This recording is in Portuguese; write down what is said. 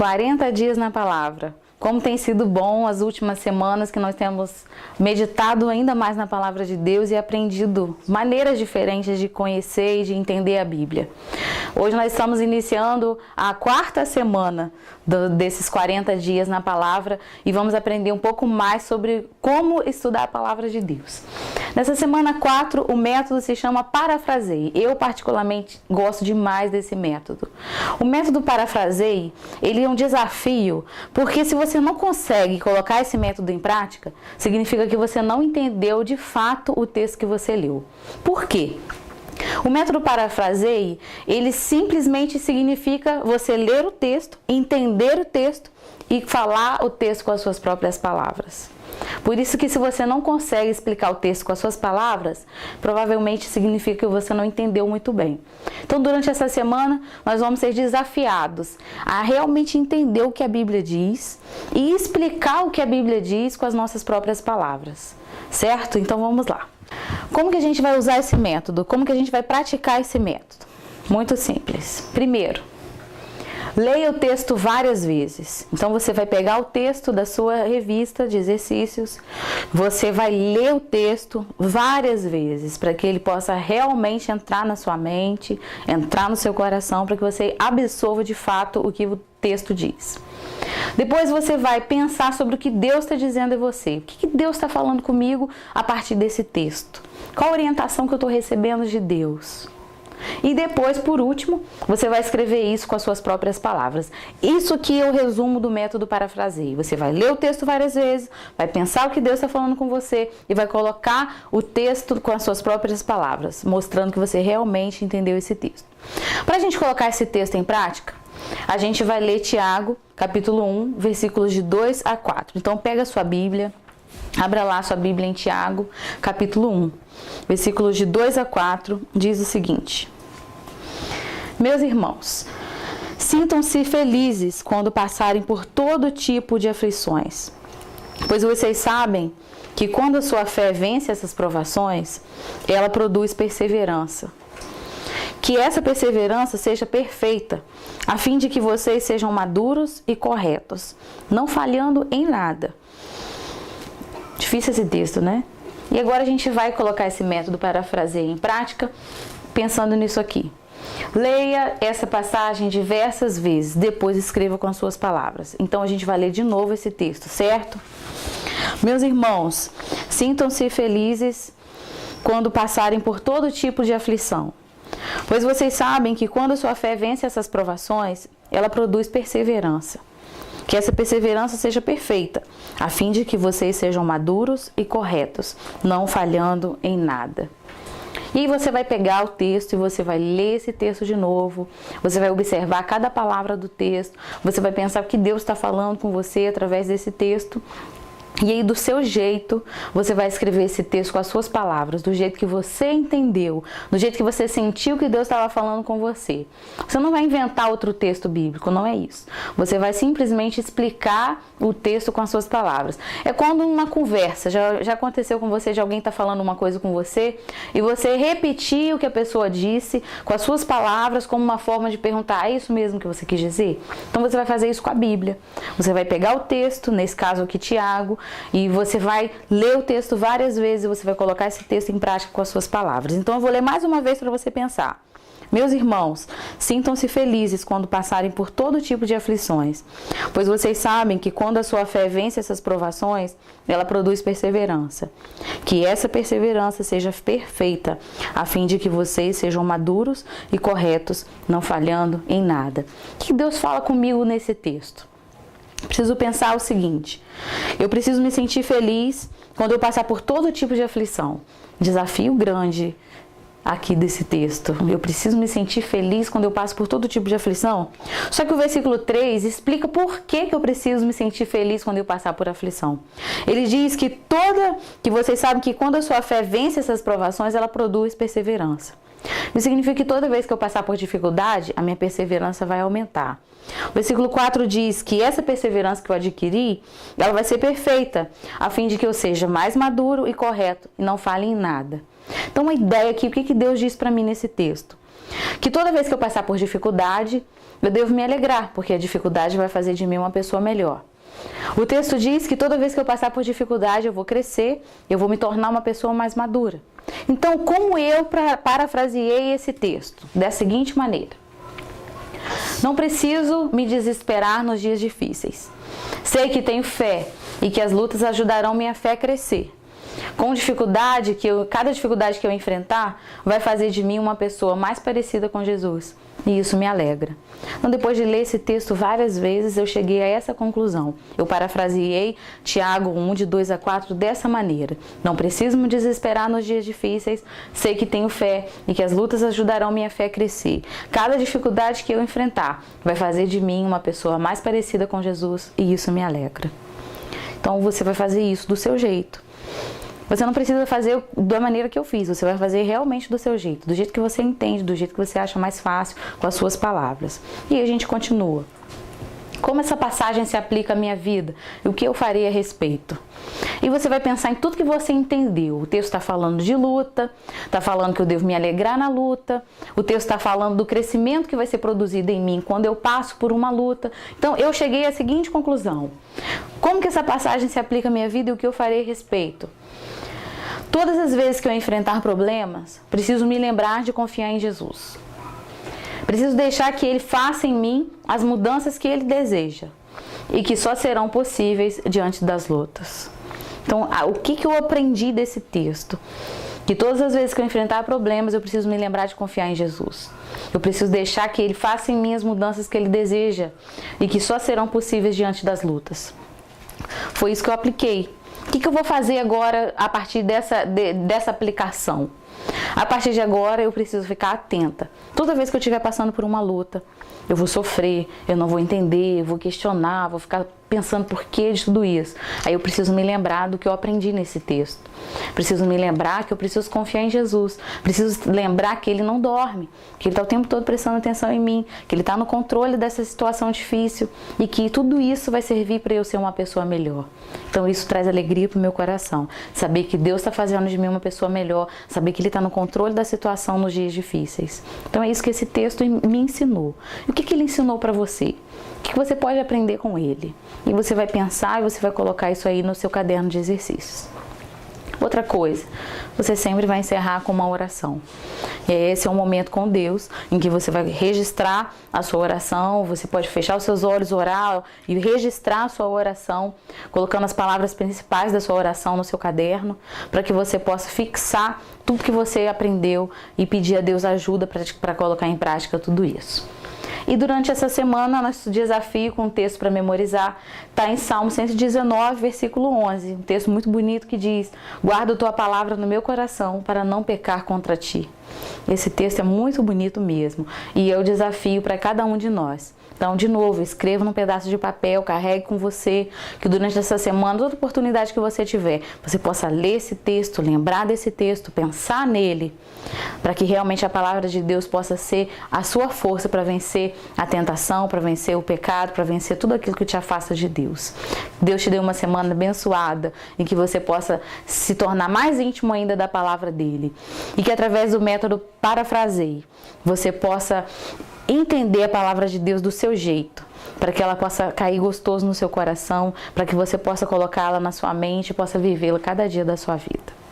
40 dias na palavra. Como tem sido bom as últimas semanas que nós temos meditado ainda mais na palavra de Deus e aprendido maneiras diferentes de conhecer e de entender a Bíblia. Hoje nós estamos iniciando a 4ª semana desses 40 dias na palavra e vamos aprender um pouco mais sobre como estudar a palavra de Deus. Nessa semana 4, o método se chama Parafraseie. Eu particularmente gosto demais desse método. O método Parafraseie, ele é um desafio, porque se você não consegue colocar esse método em prática, significa que você não entendeu de fato o texto que você leu. Por quê? O método Parafraseie, ele simplesmente significa você ler o texto, entender o texto e falar o texto com as suas próprias palavras. Por isso que se você não consegue explicar o texto com as suas palavras, provavelmente significa que você não entendeu muito bem. Então, durante essa semana, nós vamos ser desafiados a realmente entender o que a Bíblia diz e explicar o que a Bíblia diz com as nossas próprias palavras, certo? Então, vamos lá. Como que a gente vai usar esse método? Como que a gente vai praticar esse método? Muito simples. Primeiro, leia o texto várias vezes. Então você vai pegar o texto da sua revista de exercícios, você vai ler o texto várias vezes para que ele possa realmente entrar na sua mente, entrar no seu coração, para que você absorva de fato o que o texto diz. Depois você vai pensar sobre o que Deus está dizendo a você. O que Deus está falando comigo a partir desse texto? Qual a orientação que eu estou recebendo de Deus? E depois, por último, você vai escrever isso com as suas próprias palavras. Isso aqui é o resumo do método Parafraseie. Você vai ler o texto várias vezes, vai pensar o que Deus está falando com você e vai colocar o texto com as suas próprias palavras, mostrando que você realmente entendeu esse texto. Para a gente colocar esse texto em prática, a gente vai ler Tiago, capítulo 1, versículos de 2 a 4. Então, pega a sua Bíblia, abra lá a sua Bíblia em Tiago, capítulo 1, versículos de 2 a 4, diz o seguinte: Meus irmãos, sintam-se felizes quando passarem por todo tipo de aflições, pois vocês sabem que quando a sua fé vence essas provações, ela produz perseverança. Que essa perseverança seja perfeita, a fim de que vocês sejam maduros e corretos, não falhando em nada. Difícil esse texto, né? E agora a gente vai colocar esse método Parafraseie em prática, pensando nisso aqui. Leia essa passagem diversas vezes, depois escreva com as suas palavras. Então a gente vai ler de novo esse texto, certo? Meus irmãos, sintam-se felizes quando passarem por todo tipo de aflição, pois vocês sabem que quando a sua fé vence essas provações, ela produz perseverança. Que essa perseverança seja perfeita, a fim de que vocês sejam maduros e corretos, não falhando em nada. E você vai pegar o texto e você vai ler esse texto de novo, você vai observar cada palavra do texto, você vai pensar o que Deus está falando com você através desse texto. E aí, do seu jeito, você vai escrever esse texto com as suas palavras, do jeito que você entendeu, do jeito que você sentiu que Deus estava falando com você. Você não vai inventar outro texto bíblico, não é isso. Você vai simplesmente explicar o texto com as suas palavras. É quando uma conversa, já aconteceu com você de alguém estar falando uma coisa com você e você repetir o que a pessoa disse com as suas palavras como uma forma de perguntar, é isso mesmo que você quis dizer? Então você vai fazer isso com a Bíblia. Você vai pegar o texto, nesse caso aqui Tiago, e você vai ler o texto várias vezes e você vai colocar esse texto em prática com as suas palavras. Então eu vou ler mais uma vez para você pensar. Meus irmãos, sintam-se felizes quando passarem por todo tipo de aflições, pois vocês sabem que quando a sua fé vence essas provações, ela produz perseverança. Que essa perseverança seja perfeita, a fim de que vocês sejam maduros e corretos, não falhando em nada. O que Deus fala comigo nesse texto? Preciso pensar o seguinte: eu preciso me sentir feliz quando eu passar por todo tipo de aflição. Desafio grande aqui desse texto. Eu preciso me sentir feliz quando eu passo por todo tipo de aflição. Só que o versículo 3 explica por que eu preciso me sentir feliz quando eu passar por aflição. Ele diz que vocês sabem que quando a sua fé vence essas provações, ela produz perseverança. Isso significa que toda vez que eu passar por dificuldade, a minha perseverança vai aumentar. O versículo 4 diz que essa perseverança que eu adquiri, ela vai ser perfeita, a fim de que eu seja mais maduro e correto e não fale em nada. Então, uma ideia aqui, o que Deus diz para mim nesse texto? Que toda vez que eu passar por dificuldade, eu devo me alegrar, porque a dificuldade vai fazer de mim uma pessoa melhor. O texto diz que toda vez que eu passar por dificuldade, eu vou crescer, eu vou me tornar uma pessoa mais madura. Então, como eu parafraseei esse texto? Da seguinte maneira: não preciso me desesperar nos dias difíceis. Sei que tenho fé e que as lutas ajudarão minha fé a crescer. Com dificuldade, cada dificuldade que eu enfrentar vai fazer de mim uma pessoa mais parecida com Jesus. E isso me alegra. Então, depois de ler esse texto várias vezes, eu cheguei a essa conclusão. Eu parafraseei Tiago 1, de 2 a 4, dessa maneira: não preciso me desesperar nos dias difíceis, sei que tenho fé e que as lutas ajudarão minha fé a crescer. Cada dificuldade que eu enfrentar vai fazer de mim uma pessoa mais parecida com Jesus, e isso me alegra. Então, você vai fazer isso do seu jeito. Você não precisa fazer da maneira que eu fiz, você vai fazer realmente do seu jeito, do jeito que você entende, do jeito que você acha mais fácil, com as suas palavras. E a gente continua. Como essa passagem se aplica à minha vida? E o que eu farei a respeito? E você vai pensar em tudo que você entendeu. O texto está falando de luta, está falando que eu devo me alegrar na luta, o texto está falando do crescimento que vai ser produzido em mim quando eu passo por uma luta. Então, eu cheguei à seguinte conclusão: como que essa passagem se aplica à minha vida e o que eu farei a respeito? Todas as vezes que eu enfrentar problemas, preciso me lembrar de confiar em Jesus. Preciso deixar que Ele faça em mim as mudanças que Ele deseja e que só serão possíveis diante das lutas. Então, o que eu aprendi desse texto? Que todas as vezes que eu enfrentar problemas, eu preciso me lembrar de confiar em Jesus. Eu preciso deixar que Ele faça em mim as mudanças que Ele deseja e que só serão possíveis diante das lutas. Foi isso que eu apliquei. O que eu vou fazer agora a partir dessa aplicação? A partir de agora eu preciso ficar atenta. Toda vez que eu estiver passando por uma luta, eu vou sofrer, eu não vou entender, eu vou questionar, vou ficar pensando por que de tudo isso. Aí eu preciso me lembrar do que eu aprendi nesse texto. Preciso me lembrar que eu preciso confiar em Jesus. Preciso lembrar que Ele não dorme, que Ele está o tempo todo prestando atenção em mim, que Ele está no controle dessa situação difícil e que tudo isso vai servir para eu ser uma pessoa melhor. Então isso traz alegria para o meu coração. Saber que Deus está fazendo de mim uma pessoa melhor, saber que Ele está no controle da situação nos dias difíceis. Então é isso que esse texto me ensinou. E o que Ele ensinou para você? O que você pode aprender com ele? E você vai pensar e você vai colocar isso aí no seu caderno de exercícios. Outra coisa, você sempre vai encerrar com uma oração. E esse é um momento com Deus em que você vai registrar a sua oração. Você pode fechar os seus olhos, orar e registrar a sua oração, colocando as palavras principais da sua oração no seu caderno, para que você possa fixar tudo que você aprendeu e pedir a Deus ajuda para colocar em prática tudo isso. E durante essa semana, nosso desafio com o texto para memorizar está em Salmo 119, versículo 11. Um texto muito bonito que diz: guarda a tua palavra no meu coração para não pecar contra ti. Esse texto é muito bonito mesmo e é o desafio para cada um de nós. Então, de novo, escreva num pedaço de papel, carregue com você, que durante essa semana, toda oportunidade que você tiver, você possa ler esse texto, lembrar desse texto, pensar nele, para que realmente a palavra de Deus possa ser a sua força para vencer a tentação, para vencer o pecado, para vencer tudo aquilo que te afasta de Deus. Deus te dê uma semana abençoada e que você possa se tornar mais íntimo ainda da palavra dele. E que através do método parafraseie, você possa entender a palavra de Deus do seu jeito, para que ela possa cair gostoso no seu coração, para que você possa colocá-la na sua mente e possa vivê-la cada dia da sua vida.